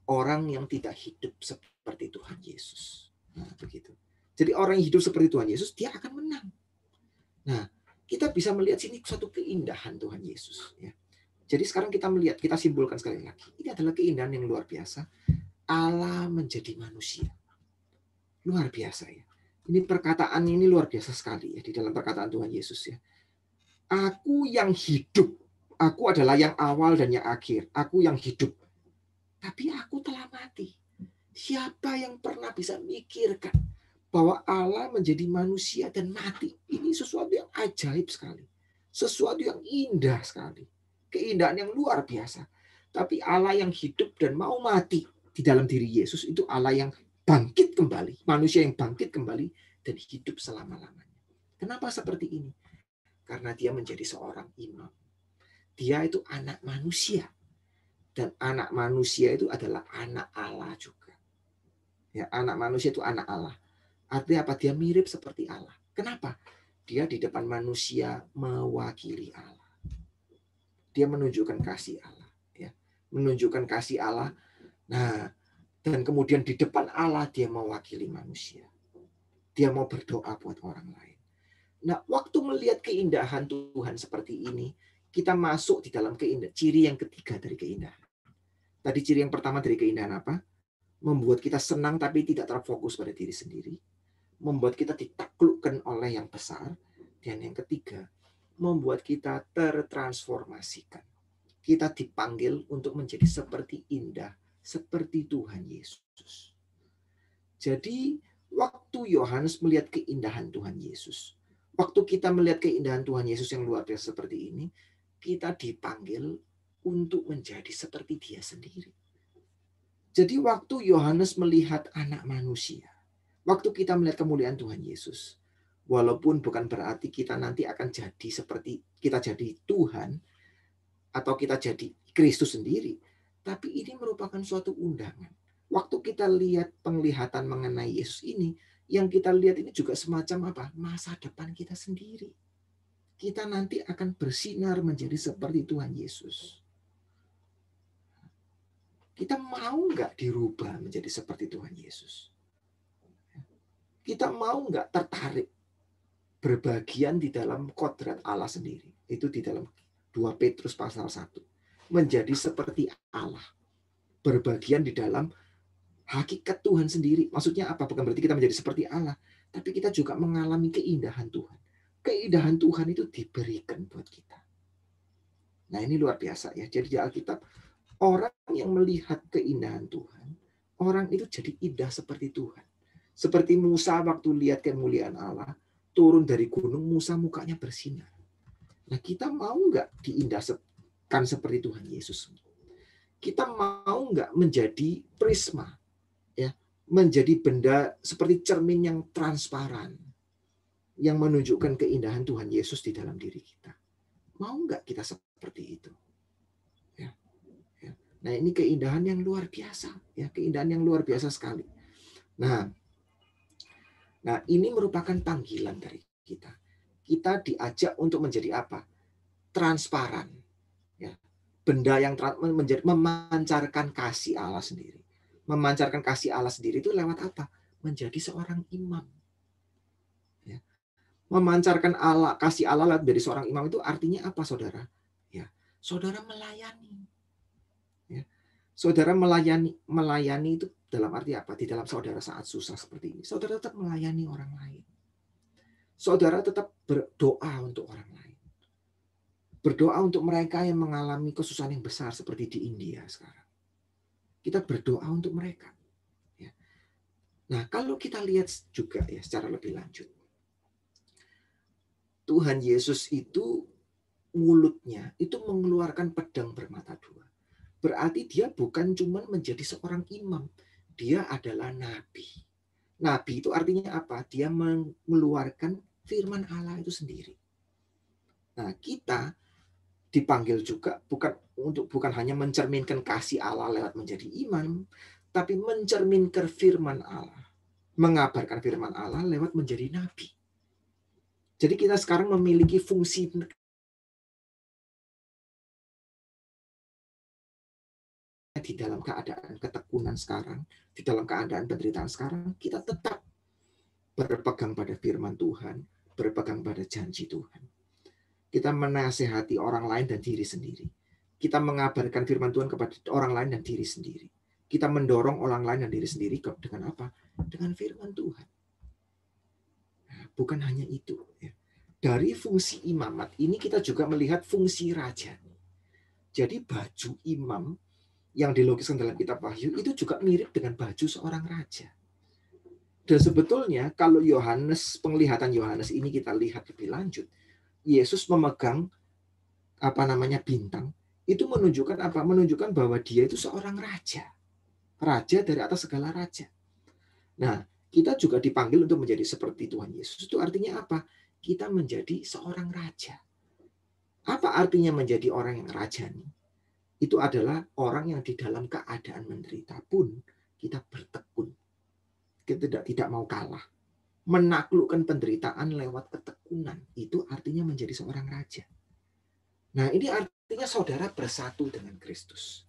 Orang yang tidak hidup seperti Tuhan Yesus. Nah, begitu. Jadi orang yang hidup seperti Tuhan Yesus, dia akan menang. Nah, kita bisa melihat sini suatu keindahan Tuhan Yesus. Ya. Jadi sekarang kita melihat, kita simpulkan sekali lagi. Ini adalah keindahan yang luar biasa. Allah menjadi manusia. Luar biasa ya. Ini perkataan ini luar biasa sekali ya di dalam perkataan Tuhan Yesus ya. Aku yang hidup. Aku adalah yang awal dan yang akhir. Aku yang hidup. Tapi aku telah mati. Siapa yang pernah bisa mikirkan bahwa Allah menjadi manusia dan mati? Ini sesuatu yang ajaib sekali. Sesuatu yang indah sekali. Keindahan yang luar biasa. Tapi Allah yang hidup dan mau mati di dalam diri Yesus itu Allah yang bangkit kembali. Manusia yang bangkit kembali dan hidup selama-lamanya. Kenapa seperti ini? Karena dia menjadi seorang imam. Dia itu anak manusia. Dan anak manusia itu adalah anak Allah juga. Ya, anak manusia itu anak Allah. Artinya apa? Dia mirip seperti Allah. Kenapa? Dia di depan manusia mewakili Allah. Dia menunjukkan kasih Allah, ya. Menunjukkan kasih Allah. Nah, dan kemudian di depan Allah dia mewakili manusia. Dia mau berdoa buat orang lain. Nah, waktu melihat keindahan Tuhan seperti ini, kita masuk di dalam ciri yang ketiga dari keindahan. Tadi ciri yang pertama dari keindahan apa? Membuat kita senang tapi tidak terfokus pada diri sendiri. Membuat kita ditaklukkan oleh yang besar. Dan yang ketiga, membuat kita tertransformasikan. Kita dipanggil untuk menjadi seperti indah, seperti Tuhan Yesus. Jadi, waktu Yohanes melihat keindahan Tuhan Yesus, waktu kita melihat keindahan Tuhan Yesus yang luar biasa seperti ini, kita dipanggil untuk menjadi seperti Dia sendiri. Jadi waktu Yohanes melihat anak manusia, waktu kita melihat kemuliaan Tuhan Yesus, walaupun bukan berarti kita nanti akan jadi seperti kita jadi Tuhan, atau kita jadi Kristus sendiri, tapi ini merupakan suatu undangan. Waktu kita lihat penglihatan mengenai Yesus ini, yang kita lihat ini juga semacam apa? Masa depan kita sendiri. Kita nanti akan bersinar menjadi seperti Tuhan Yesus. Kita mau nggak dirubah menjadi seperti Tuhan Yesus? Kita mau nggak tertarik berbagian di dalam kodrat Allah sendiri? Itu di dalam 2 Petrus pasal 1. Menjadi seperti Allah. Berbagian di dalam hakikat Tuhan sendiri. Maksudnya apa? Bukan berarti kita menjadi seperti Allah, tapi kita juga mengalami keindahan Tuhan. Keindahan Tuhan itu diberikan buat kita. Nah, ini luar biasa ya. Jadi di Alkitab, orang yang melihat keindahan Tuhan, orang itu jadi indah seperti Tuhan. Seperti Musa waktu lihat kemuliaan Allah, turun dari gunung, Musa mukanya bersinar. Nah, kita mau nggak diindahkan seperti Tuhan Yesus? Kita mau nggak menjadi prisma, ya, menjadi benda seperti cermin yang transparan, yang menunjukkan keindahan Tuhan Yesus di dalam diri kita. Mau nggak kita seperti itu? Ya, ya. Nah, ini keindahan yang luar biasa, ya, keindahan yang luar biasa sekali. Nah, ini merupakan panggilan dari kita. Kita diajak untuk menjadi apa? Transparan, ya. Benda yang memancarkan kasih Allah sendiri. Memancarkan kasih Allah sendiri itu lewat apa? Menjadi seorang imam. Ya. Memancarkan Allah, kasih Allah lewat dari seorang imam itu artinya apa, saudara? Ya, saudara melayani. Ya. Saudara melayani itu dalam arti apa? Di dalam saudara saat susah seperti ini, saudara tetap melayani orang lain. Saudara tetap berdoa untuk orang lain. Berdoa untuk mereka yang mengalami kesusahan yang besar seperti di India sekarang. Kita berdoa untuk mereka. Ya. Nah, kalau kita lihat juga ya secara lebih lanjut, Tuhan Yesus itu mulutnya itu mengeluarkan pedang bermata dua. Berarti dia bukan cuma menjadi seorang imam, dia adalah nabi. Nabi itu artinya apa? Dia mengeluarkan firman Allah itu sendiri. Nah, kita dipanggil juga bukan hanya mencerminkan kasih Allah lewat menjadi imam, tapi mencerminkan firman Allah, mengabarkan firman Allah lewat menjadi nabi. Jadi kita sekarang memiliki fungsi di dalam keadaan ketekunan sekarang, di dalam keadaan penderitaan sekarang, kita tetap berpegang pada firman Tuhan, berpegang pada janji Tuhan. Kita menasehati orang lain dan diri sendiri. Kita mengabarkan firman Tuhan kepada orang lain dan diri sendiri. Kita mendorong orang lain dan diri sendiri dengan apa? Dengan firman Tuhan. Nah, bukan hanya itu. Dari fungsi imamat ini kita juga melihat fungsi raja. Jadi baju imam yang dilukiskan dalam kitab Wahyu itu juga mirip dengan baju seorang raja. Dan sebetulnya kalau penglihatan Yohanes ini kita lihat lebih lanjut, Yesus memegang bintang, itu menunjukkan apa? Menunjukkan bahwa dia itu seorang raja. Raja dari atas segala raja. Nah, kita juga dipanggil untuk menjadi seperti Tuhan Yesus. Itu artinya apa? Kita menjadi seorang raja. Apa artinya menjadi orang yang rajani? Itu adalah orang yang di dalam keadaan menderita pun kita bertekun. Kita tidak mau kalah. menaklukkan penderitaan lewat ketekunan. Itu artinya menjadi seorang raja. Nah, ini artinya saudara bersatu dengan Kristus.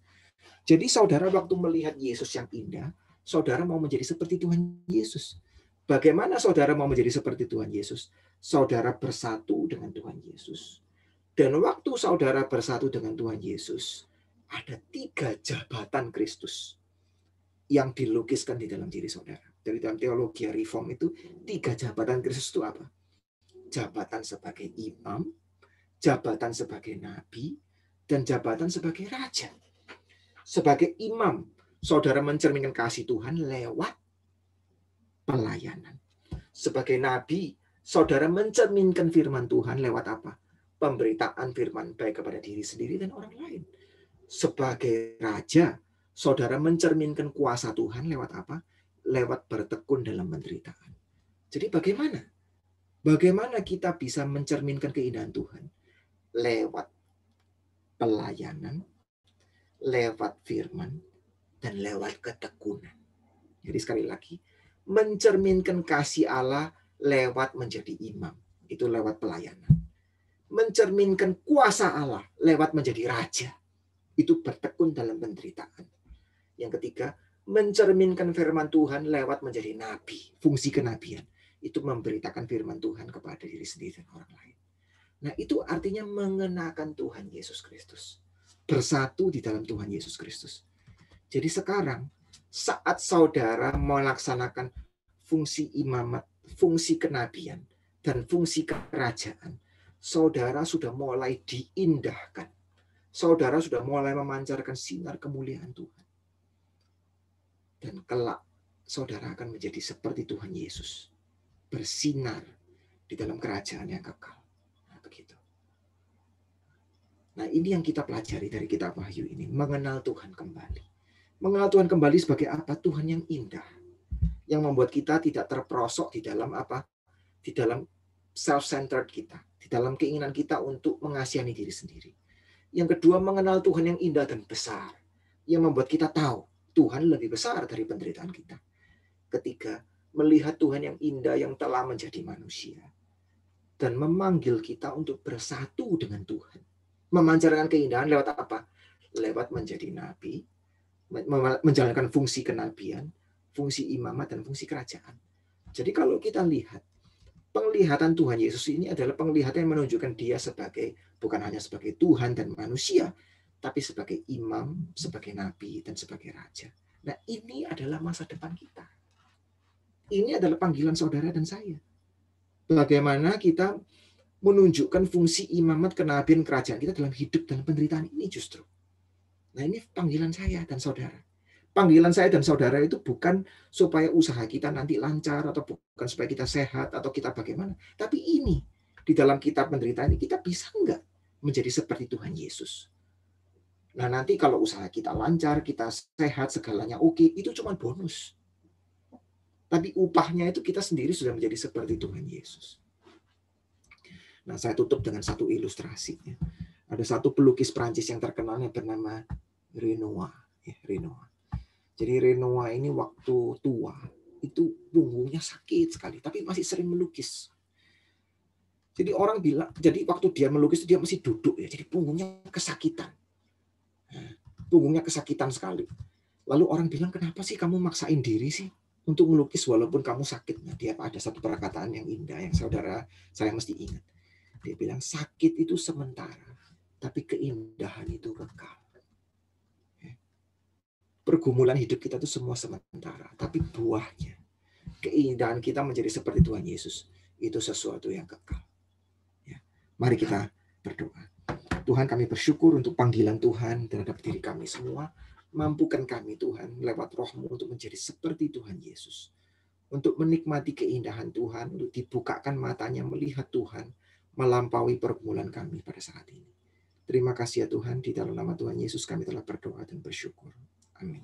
Jadi saudara waktu melihat Yesus yang indah, saudara mau menjadi seperti Tuhan Yesus. Bagaimana saudara mau menjadi seperti Tuhan Yesus? Saudara bersatu dengan Tuhan Yesus. Dan waktu saudara bersatu dengan Tuhan Yesus, ada 3 jabatan Kristus yang dilukiskan di dalam diri saudara. Dari dalam teologi reform itu, 3 jabatan Kristus itu apa? Jabatan sebagai imam, jabatan sebagai nabi, dan jabatan sebagai raja. Sebagai imam, saudara mencerminkan kasih Tuhan lewat pelayanan. Sebagai nabi, saudara mencerminkan firman Tuhan lewat apa? Pemberitaan firman baik kepada diri sendiri dan orang lain. Sebagai raja, saudara mencerminkan kuasa Tuhan lewat apa? Lewat bertekun dalam penderitaan. Jadi bagaimana? Bagaimana kita bisa mencerminkan keindahan Tuhan? Lewat pelayanan, lewat firman, dan lewat ketekunan. Jadi sekali lagi, mencerminkan kasih Allah lewat menjadi imam. Itu lewat pelayanan. Mencerminkan kuasa Allah lewat menjadi raja. Itu bertekun dalam penderitaan. Yang ketiga, mencerminkan firman Tuhan lewat menjadi nabi. Fungsi kenabian. Itu memberitakan firman Tuhan kepada diri sendiri dan orang lain. Nah, itu artinya mengenakan Tuhan Yesus Kristus. Bersatu di dalam Tuhan Yesus Kristus. Jadi sekarang, saat saudara melaksanakan fungsi imamat, fungsi kenabian, dan fungsi kerajaan, saudara sudah mulai diindahkan. Saudara sudah mulai memancarkan sinar kemuliaan Tuhan. Dan kelak, saudara akan menjadi seperti Tuhan Yesus. Bersinar di dalam kerajaan yang kekal. Nah, begitu. Nah, ini yang kita pelajari dari kitab Wahyu ini. Mengenal Tuhan kembali. Mengenal Tuhan kembali sebagai apa? Tuhan yang indah. Yang membuat kita tidak terperosok di dalam apa? Di dalam self-centered kita. Di dalam keinginan kita untuk mengasihani diri sendiri. Yang kedua, mengenal Tuhan yang indah dan besar. Yang membuat kita tahu Tuhan lebih besar dari penderitaan kita. Ketiga, melihat Tuhan yang indah yang telah menjadi manusia. Dan memanggil kita untuk bersatu dengan Tuhan. Memancarkan keindahan lewat apa? Lewat menjadi nabi, menjalankan fungsi kenabian, fungsi imamat, dan fungsi kerajaan. Jadi kalau kita lihat, penglihatan Tuhan Yesus ini adalah penglihatan yang menunjukkan dia sebagai, bukan hanya sebagai Tuhan dan manusia, tapi sebagai imam, sebagai nabi, dan sebagai raja. Nah, ini adalah masa depan kita. Ini adalah panggilan saudara dan saya. Bagaimana kita menunjukkan fungsi imamat, kenabian, kerajaan kita dalam hidup dan penderitaan ini justru. Nah, ini panggilan saya dan saudara. Panggilan saya dan saudara itu bukan supaya usaha kita nanti lancar, atau bukan supaya kita sehat, atau kita bagaimana. Tapi ini, di dalam kitab penderitaan ini, kita bisa enggak menjadi seperti Tuhan Yesus? Nah, nanti kalau usaha kita lancar, kita sehat, segalanya oke, itu cuma bonus. Tapi upahnya itu kita sendiri sudah menjadi seperti Tuhan Yesus. Nah, saya tutup dengan satu ilustrasi. Ada satu pelukis Prancis yang terkenal yang bernama Renoir. Renoir. Jadi Renoir ini waktu tua, itu punggungnya sakit sekali, tapi masih sering melukis. Jadi orang bilang, jadi waktu dia melukis dia masih duduk ya, jadi punggungnya kesakitan. Punggungnya kesakitan sekali. Lalu orang bilang, kenapa sih kamu maksain diri sih untuk melukis walaupun kamu sakit? Nah, dia ada satu perkataan yang indah yang saya mesti ingat. Dia bilang, sakit itu sementara, tapi keindahan itu kekal. Pergumulan hidup kita itu semua sementara, tapi buahnya, keindahan kita menjadi seperti Tuhan Yesus, itu sesuatu yang kekal. Ya. Mari kita berdoa. Tuhan, kami bersyukur untuk panggilan Tuhan terhadap diri kami semua. Mampukan kami Tuhan lewat roh-Mu untuk menjadi seperti Tuhan Yesus. Untuk menikmati keindahan Tuhan, untuk dibukakan matanya melihat Tuhan, melampaui pergumulan kami pada saat ini. Terima kasih ya Tuhan, di dalam nama Tuhan Yesus kami telah berdoa dan bersyukur. Amin.